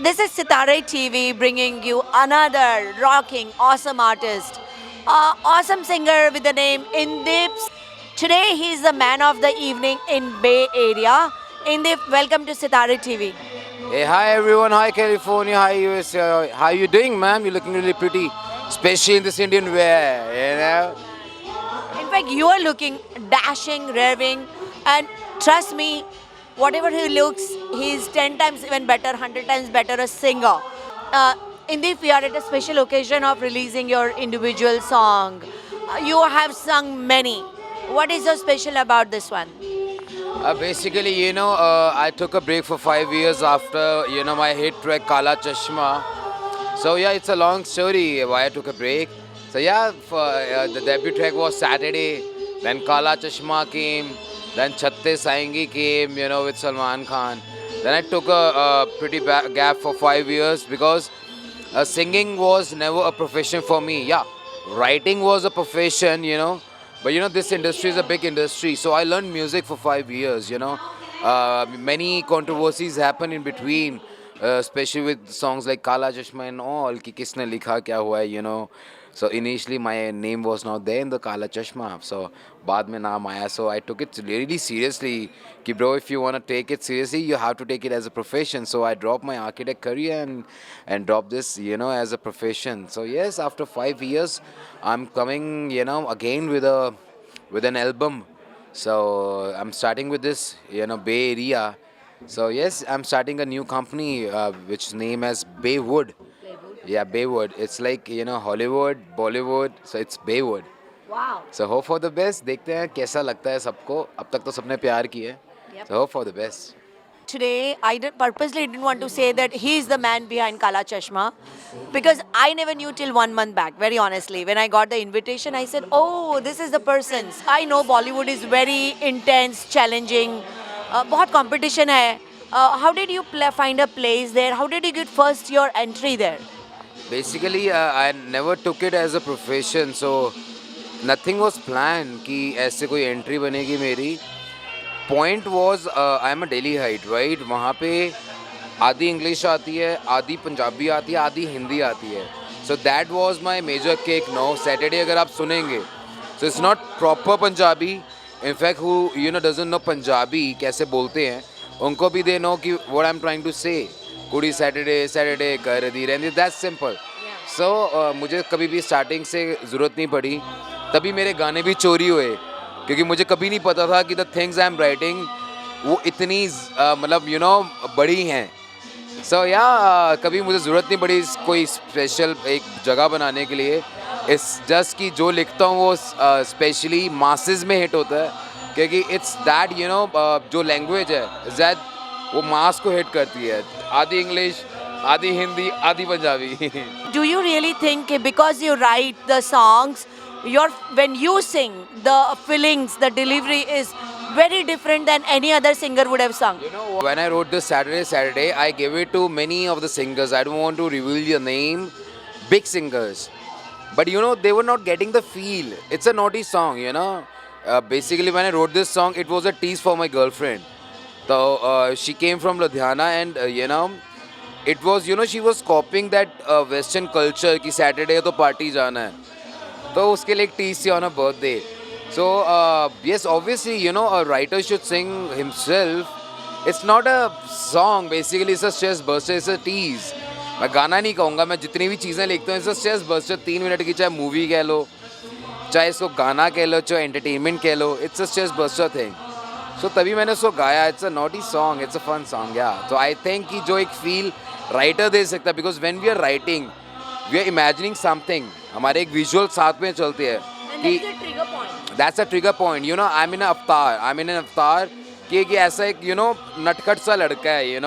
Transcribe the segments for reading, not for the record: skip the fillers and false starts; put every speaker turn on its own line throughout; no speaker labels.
This is Sitare TV bringing you another rocking, awesome artist, awesome singer with the name Indeep. Today he is the man of the evening in Bay Area. Indeep, welcome to Sitare TV.
Hey, hi everyone. Hi California. Hi US. How you doing, ma'am? You're looking really pretty, especially in this Indian wear. You know.
In fact, you are looking dashing, raving, and trust me, whatever he looks, he is 10 times even better, 100 times better a singer. Uh, Indeed, we are at a special occasion of releasing your individual song. You have sung many. What is so special about this one?
Basically, I took a break for 5 years after my hit track Kala Chashma. So yeah, it's a long story why I took a break. So yeah, the debut track was Saturday. Then Kala Chashma came. Then Chatte Sayengi came, with Salman Khan. Then I took a pretty gap for 5 years because singing was never a profession for me. Yeah, writing was a profession, but this industry is a big industry. So I learned music for 5 years. Many controversies happen in between, especially with songs like Kala Chashma and all. कि किसने लिखा क्या हुआ है. So initially my name was not there in the Kala Chashma. So बाद में नाम आया. So I took it really seriously. कि bro, if you want to take it seriously, you have to take it as a profession. So I dropped my architect career and dropped this, as a profession. So yes, after 5 years, I'm coming, again with an album. So I'm starting with this, Bay Area. So yes, I'm starting a new company, which name as Baywood. Yeah, Baywood. It's like, Hollywood, Bollywood. So it's Baywood.
Wow.
So hope for the best. देखते हैं कैसा लगता है सबको. अब तक तो सबने प्यार किया है.
Yep.
So hope for the best.
Today, purposely didn't want to say that he is the man behind Kala Chashma because I never knew till 1 month back, very honestly. When I got the invitation, I said, oh, this is the person. I know Bollywood is very intense, challenging. बहुत competition है. How did you find a place there? How did you get first your entry there?
Basically, I never took it as a profession. So nothing was planned कि ऐसे कोई entry बनेगी मेरी. Point was, I'm a Delhi height, right? वहाँ पे आधी English आती है, आधी पंजाबी आती है, आधी हिंदी आती है. So that was my major kick. No, Saturday अगर आप सुनेंगे, so it's not proper Punjabi. In fact, who doesn't know Punjabi कैसे बोलते हैं, उनको भी they know कि what I'm trying to say. कुड़ी Saturday कर दी रहती. That's simple. So मुझे कभी भी स्टार्टिंग से ज़रूरत नहीं पड़ी. तभी मेरे गाने भी चोरी हुए. क्योंकि मुझे कभी नहीं पता था कि the things I am writing वो इतनी मतलब बड़ी हैं. सो या कभी मुझे ज़रूरत नहीं पड़ी कोई स्पेशल एक जगह बनाने के लिए. इट्स जस्ट कि जो लिखता हूँ वो स्पेशली मासेस में हिट होता है. क्योंकि इट्स दैट जो लैंग्वेज है दैट वो मास को हिट करती है. आधी इंग्लिश, आधी हिंदी, आधी Punjabi.
Do you really think because you write the songs, when you sing, the feelings, the delivery is very different than any other singer would have sung?
When I wrote this Saturday, I gave it to many of the singers. I don't want to reveal your name. Big singers. But they were not getting the feel. It's a naughty song, Basically, when I wrote this song, it was a tease for my girlfriend. So she came from Ludhiana and, it was, she was copying that Western culture कि Saturday है तो party जाना है. तो उसके लिए एक tease थी on her birthday. So yes, obviously, a writer should sing himself. It's not a song, basically it's a stress buster, it's a tease. मैं गाना नहीं कहूँगा, मैं जितनी भी चीज़ें लिखता हूँ it's a stress buster. 3 minute की चाहे मूवी कह लो, चाहे इसको गाना कह लो, चाहे एंटरटेनमेंट कह लो, it's a stress buster thing. So तभी मैंने उसको गाया. It's a naughty song, it's a fun song, yeah. So I think कि जो एक feel writer दे सकता है, because when we are writing, we are imagining something. हमारे एक विजुअल साथ में चलते हैं कि that's a trigger point. I'm in an avatar कि ऐसा एक नटखट सा लड़का है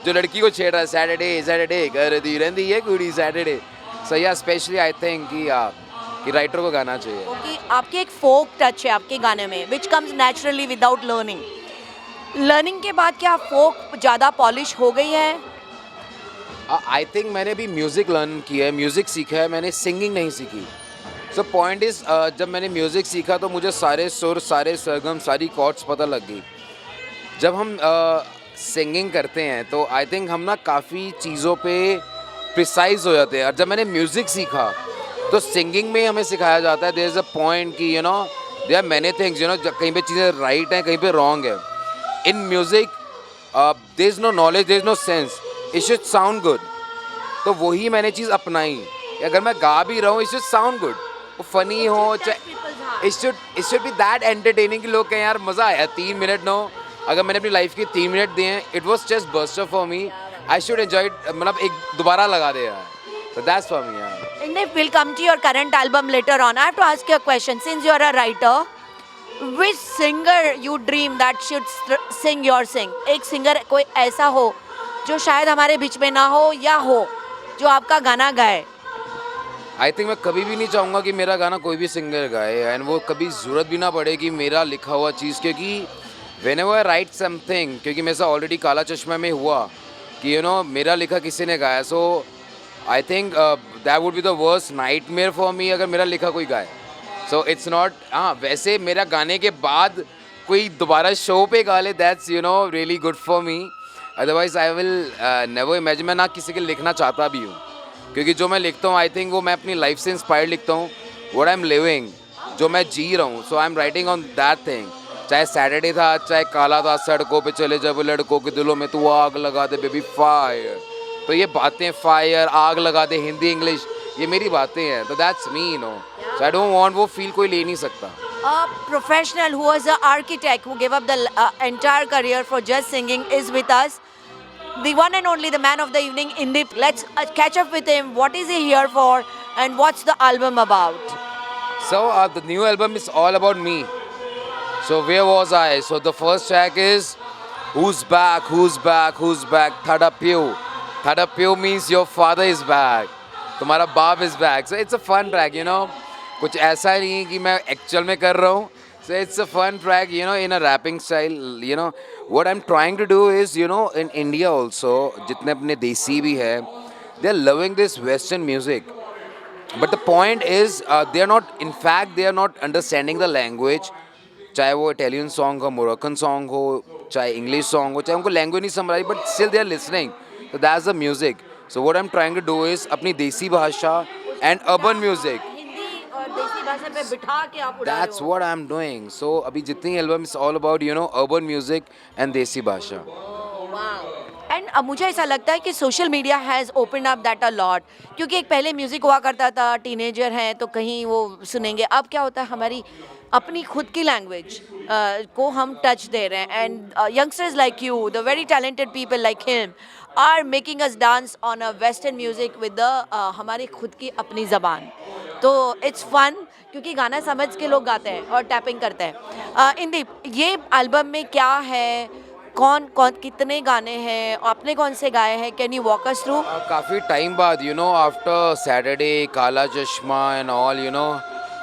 जो लड़की को छेड़ रहा है. Saturday कर दी रहती है कुड़ी Saturday. So yeah, especially I think कि राइटर को गाना चाहिए.
Okay, आपकी एक फोक टच है आपके गाने में which comes naturally without learning. Learning के बाद क्या फोक ज़्यादा पॉलिश हो गई है?
आई थिंक मैंने भी म्यूज़िक लर्न किया है, म्यूज़िक सीखा है, मैंने सिंगिंग नहीं सीखी. सो पॉइंट इज़ जब मैंने म्यूज़िक सीखा तो मुझे सारे सुर, सारे सरगम, सारी कॉर्ड्स पता लग गई. जब हम सिंगिंग करते हैं तो आई थिंक हम ना काफ़ी चीज़ों पे प्रिसाइज हो जाते हैं। और जब मैंने म्यूज़िक सीखा तो सिंगिंग में हमें सिखाया जाता है देयर इज़ अ पॉइंट कि you know there are many things, you know कहीं पे चीज़ें राइट हैं, कहीं पे रॉन्ग है। In music there is no knowledge, there is no sense, it should sound good. तो वही मैंने चीज़ अपनाई कि अगर मैं गा भी रहा हूँ इट शुड साउंड गुड, वो फनी हो चाहे it should be that entertaining कि लोग कहें यार मज़ा आया 3 मिनट नो। अगर मैंने अपनी लाइफ के 3 मिनट दिए हैं, it was just burster for me, I should enjoy it, मतलब एक दोबारा लगा दे यार, so that's for me यार।
Indip, we'll come to your current album later on. I have to ask you a question. Since you are a writer, which singer you dream that should sing your sing? एक singer कोई ऐसा हो जो शायद हमारे बीच में ना हो या हो जो आपका गाना गाए।
आई थिंक मैं कभी भी नहीं चाहूँगा कि मेरा गाना कोई भी सिंगर गाए, एंड वो कभी ज़रूरत भी ना पड़े कि मेरा लिखा हुआ चीज़, क्योंकि व्हेनेवर आई राइट समथिंग, क्योंकि मेरे साथ ऑलरेडी काला चश्मा में हुआ कि यू नो मेरा लिखा किसी ने गाया, so I think that would be the worst nightmare for me अगर मेरा लिखा कोई गाए। सो इट्स नॉट, हाँ वैसे मेरा गाने के बाद कोई दोबारा शो पे गा ले, that's you know really good for me. Otherwise I will never imagine, मैं ना किसी के लिखना चाहता भी हूँ, क्योंकि जो मैं लिखता हूँ आई थिंक वो मैं अपनी लाइफ से इंस्पायर्ड लिखता हूँ, व्हाट आई एम लिविंग, जो मैं जी रहा हूँ, so I am writing on that thing. चाहे सैटरडे था, चाहे काला था, सड़कों पे चले जब लड़कों के दिलों में तू आग लगा दे बेबी फायर, तो ये बातें फायर आग लगा दे हिंदी इंग्लिश ये मेरी बातें हैं, तो that's me you no, so I don't want वो फील कोई ले नहीं सकता।
A professional who was an architect who gave up the entire career for just singing is with us. The one and only, the man of the evening, Indip. Let's catch up with him. What is he here for and what's the album about?
So the new album is all about me. So where was I? So the first track is Who's Back, Who's Back, Who's Back, Thadapyu. Thadapyu means your father is back. तुम्हारा बाप is back. So it's a fun track, you know. कुछ ऐसा नहीं है कि मैं actual में कर रहा हूँ. So it's a fun track, you know, in a rapping style, you know. What I'm trying to do is, you know, in India also, जितने अपने देसी भी है, they're loving this Western music. But the point is, they are not, in fact, they are not understanding the language. चाहे वो Italian song हो, Moroccan song हो, चाहे इंग्लिश सॉन्ग हो, चाहे उनको लैंग्वेज नहीं समझ आई, but still they are listening, so that's the music. So what I'm trying to do is अपनी देसी भाषा and urban music.
हिंदी और देसी भाषा पे बिठा के आप उड़ा रहे
That's
हो।
what I'm doing. So अभी जितनी album is all about, you know, urban music and देसी भाषा.
एंड अब मुझे ऐसा लगता है कि social media has open up that a lot, क्योंकि एक पहले म्यूज़िक हुआ करता था, टीनेजर हैं तो कहीं वो सुनेंगे, अब क्या होता है हमारी अपनी खुद की लैंग्वेज को हम टच दे रहे हैं, and youngsters like you, the very talented people like him are making us dance on a western music with the हमारी खुद की अपनी ज़बान, तो इट्स फन क्योंकि गाना समझ के लोग गाते हैं और टैपिंग करते हैं। इंदीप, ये एल्बम में क्या है, कौन कौन कितने गाने हैं, आपने कौन से गाए हैं, can you walk us through?
काफ़ी टाइम बाद, you know, after Saturday, काला चश्मा and all, you know,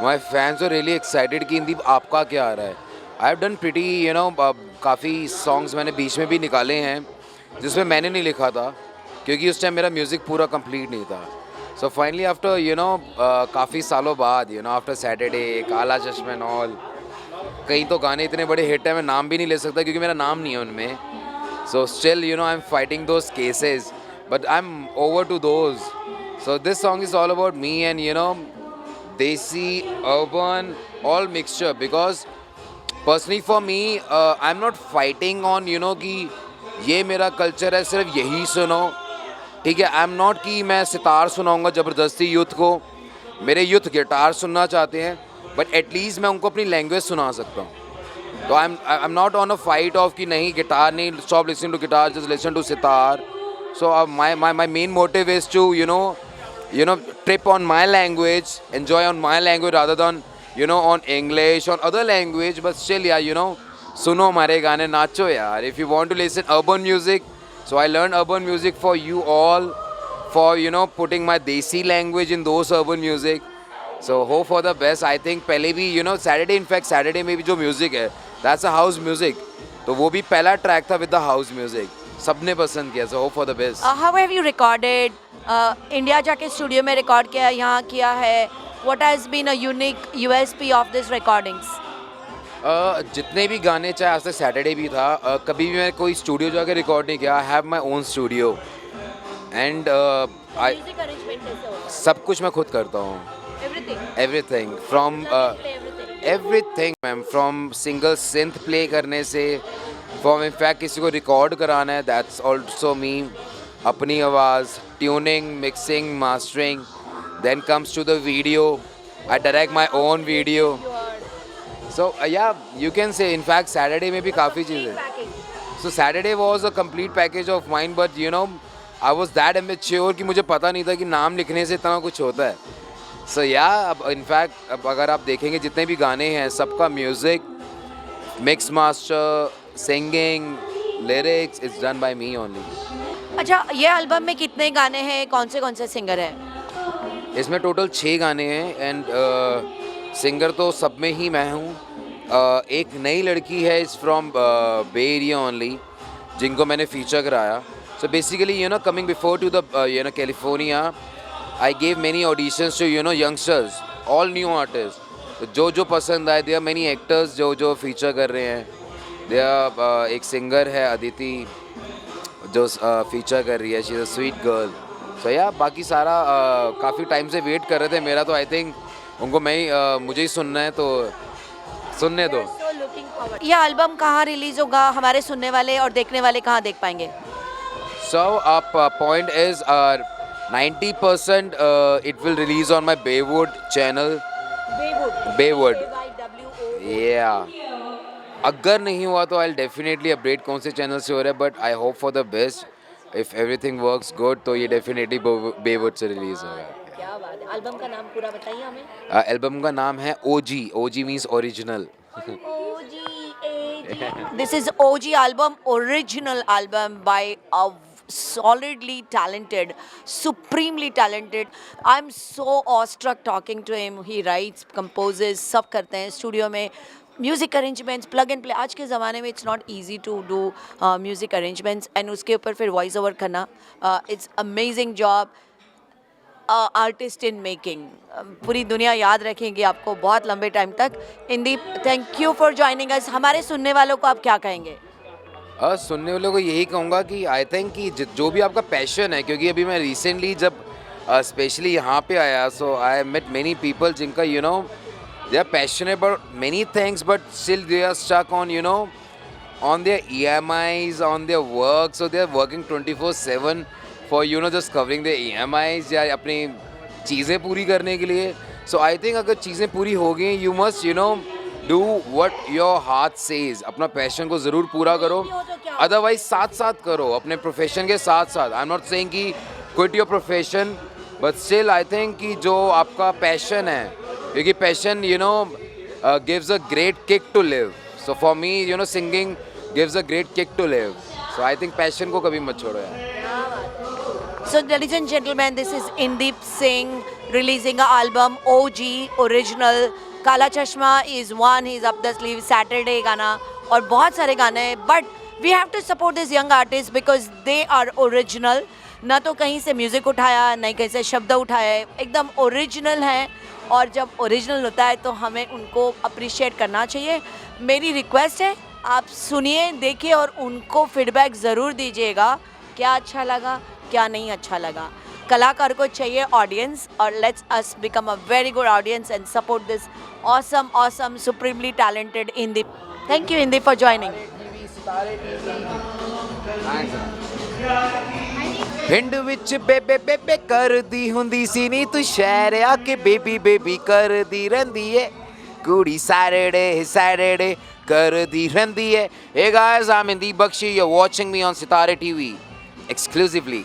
my fans are really excited कि इंदीप आपका क्या आ रहा है. I have done pretty, you know, काफ़ी songs मैंने बीच में भी निकाले हैं जिसमें मैंने नहीं लिखा था क्योंकि उस टाइम मेरा म्यूज़िक पूरा कंप्लीट नहीं था. So finally after, you know, काफ़ी सालों बाद, you know, after Saturday, काला चश्मा and all, कई तो गाने इतने बड़े हिट हैं मैं नाम भी नहीं ले सकता क्योंकि मेरा नाम नहीं है उनमें. So still, you know, I'm fighting those cases, but I'm over to those. So this song is all about me and, you know, desi, urban, all mixture, because personally for me, I'm not fighting on, you know, कि ये मेरा culture है सिर्फ यही सुनो, ठीक है. आई am not कि मैं सितार सुनाऊंगा ज़बरदस्ती यूथ को, मेरे यूथ गिटार सुनना चाहते हैं, बट एटलीस्ट मैं उनको अपनी लैंग्वेज सुना सकता हूँ. तो I am not on a fight of कि नहीं गिटार नहीं, stop listening to guitar, just listen to sitar. So my main motive is to you know trip on my language, enjoy on my language rather than you know on English on other language. But still यार, you know, सुनो हमारे गाने, नाचो यार. If you want to listen urban music, so I learned urban music for you all, for, you know, putting my desi language in those urban music. So hope for the best. I think पहले भी, you know, Saturday, in fact Saturday में भी जो music है, that's a house music. तो वो भी पहला ट्रैक था with the house music. सबने पसंद किया. So hope for the best.
How have you recorded? India जाके स्टूडियो में रिकॉर्ड किया, यहाँ किया है. What has been a unique USP of these recordings?
जितने भी गाने, चाहे आज तक सैटरडे भी था, कभी भी मैं कोई स्टूडियो जाकर रिकॉर्ड नहीं किया. I have my own studio and I
music arrangement कैसे होता
सब कुछ मैं खुद करता हूँ.
है? Everything.
Everything from everything ma'am, from single synth play करने से, फ्रॉम इनफैक्ट किसी को रिकॉर्ड कराना है, दैट्स ऑल्सो मी. अपनी आवाज़, tuning, mixing, mastering, then comes to the video. I direct my own video. So yeah, you can say. In fact, Saturday में भी काफ़ी चीज़ें. So Saturday was a complete package of mine, but you know, I was that immature कि मुझे पता नहीं था कि नाम लिखने से इतना कुछ होता है. So yeah, अब in fact, अब अगर आप देखेंगे जितने भी गाने हैं, सबका music, mix master, singing, lyrics it's done by me only.
अच्छा, ये एल्बम में कितने गाने हैं, कौन से सिंगर हैं?
इसमें टोटल 6 गाने हैं एंड सिंगर तो सब में ही मैं हूँ. एक नई लड़की है, is from Bay Area only, जिनको मैंने फीचर कराया. So basically you know, coming before to the you know California, I gave many auditions to you know youngsters, all new artist. जो पसंद आए. देयर मेनी एक्टर्स जो feature कर रहे हैं. देयर एक सिंगर है अदिति जो फीचर कर रही है. She is a sweet girl. So या बाकी सारा काफ़ी टाइम से वेट कर रहे थे मेरा, तो आई थिंक उनको मुझे ही सुनना है, तो सुनने दो.
ये एल्बम कहाँ रिलीज होगा? हमारे सुनने वाले और देखने वाले कहाँ देख पाएंगे?
So point is 90% it will release on my Baywood channel. Baywood. Yeah. अगर नहीं हुआ तो I'll definitely update कौन से चैनल से हो रहा है, but I hope for the best. If everything works good तो ये definitely Baywood से रिलीज होगा.
क्या बात है. एल्बम का नाम पूरा बताइए हमें.
एल्बम का नाम है OG. OG means original.
This is OG album, original album by a solidly talented, supremely talented. I'm so awestruck talking to him. He writes, composes, सब करते हैं स्टूडियो में. Music arrangements, plug and play. आज के ज़माने में it's not easy to do music arrangements and उसके ऊपर फिर वॉइस ओवर करना. It's amazing job. Artist in making. पूरी दुनिया याद रखेंगी आपको बहुत लंबे टाइम तक. Indeep, thank you for joining us. हमारे सुनने वालों को आप क्या कहेंगे?
सुनने वालों को यही कहूँगा कि आई थिंक कि जो भी आपका पैशन है, क्योंकि अभी मैं रिसेंटली जब स्पेशली यहाँ पे आया, so I met many people जिनका you know they are passionate about many things, but still they are stuck on you know on their EMIs, on their work. So they are working 24/7 for you know just covering the EMIs या अपनी चीज़ें पूरी करने के लिए. सो I think अगर चीज़ें पूरी हो गई, you must you know do what your heart says. अपना पैशन को ज़रूर पूरा करो, अदरवाइज साथ साथ करो अपने प्रोफेशन के साथ साथ. आई एम नॉट सेइंग कि quit your profession, but still I think कि जो आपका पैशन है, क्योंकि passion you know gives a great kick to live. So for me you know singing gives a great kick to live. So I think passion को कभी मत छोड़ो यार.
So ladies and gentlemen, this is Indeep Singh releasing an album OG original. काला चश्मा is one, he's up the sleeve. Saturday गाना और बहुत सारे गाने हैं. But we have to support these young artists because they are original. ना तो कहीं से म्यूज़िक उठाया, नहीं कहीं से शब्द उठाया है, एकदम ओरिजिनल है. और जब ओरिजिनल होता है तो हमें उनको अप्रिशिएट करना चाहिए. मेरी रिक्वेस्ट है, आप सुनिए, देखिए और उनको फीडबैक ज़रूर दीजिएगा. क्या अच्छा लगा, क्या नहीं अच्छा लगा. कलाकार को चाहिए ऑडियंस, और let's us become a very good audience and support this awesome supremely talented Indeep. Thank you Indeep for joining.
ਪਿੰਡ ਵਿੱਚ ਬੇਬੇ ਬੇਬੇ ਕਰਦੀ ਹੁੰਦੀ ਸੀ ਨੀ, ਤੂੰ ਸ਼ਹਿਰ ਆ ਕੇ ਬੇਬੀ ਬੇਬੀ ਕਰਦੀ ਰਹਿੰਦੀ ਏ. ਕੁੜੀ ਸੈਟਰਡੇ ਕਰਦੀ ਰਹਿੰਦੀ ਏ. Hey guys, I'm Indeep Bakshi. You're watching me on Sitare TV exclusively.